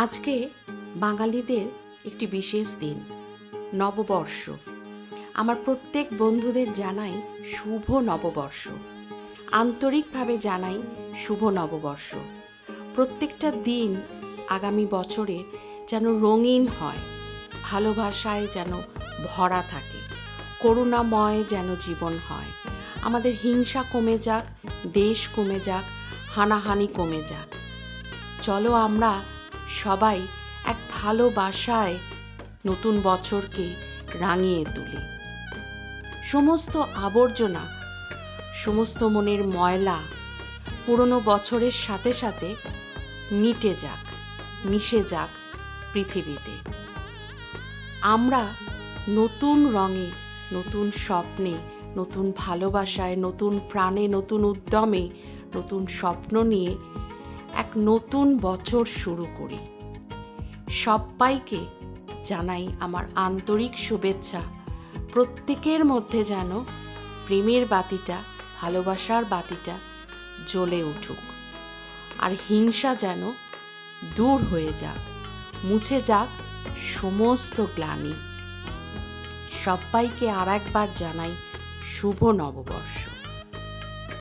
আজকে বাঙালিদের একটি বিশেষ দিন, নববর্ষ। আমার প্রত্যেক বন্ধুদের জানাই শুভ নববর্ষ, আন্তরিকভাবে জানাই শুভ নববর্ষ। প্রত্যেকটা দিন আগামী বছরে যেন রঙিন হয়, ভালোবাসায় যেন ভরা থাকে, করুণাময় যেন জীবন হয়। আমাদের হিংসা কমে যাক, দেশ কমে যাক, হানাহানি কমে যাক। চলো আমরা সবাই এক ভালোবাসায় নতুন বছরকে রাঙিয়ে তুলি। সমস্ত আবর্জনা, সমস্ত মনের ময়লা পুরনো বছরের সাথে সাথে মিটে যাক, মিশে যাক পৃথিবীতে। আমরা নতুন রঙে, নতুন স্বপ্নে, নতুন ভালোবাসায়, নতুন প্রাণে, নতুন উদ্যমে, নতুন স্বপ্ন নিয়ে এক নতুন বছর শুরু করি। সবাইকে জানাই আমার আন্তরিক শুভেচ্ছা। প্রত্যেকের মধ্যে যেন প্রেমের বাতিটা, ভালোবাসার বাতিটা জ্বলে উঠুক, আর হিংসা যেন দূর হয়ে যাক, মুছে যাক সমস্ত গ্লানি। সবাইকে আর একবার জানাই শুভ নববর্ষ।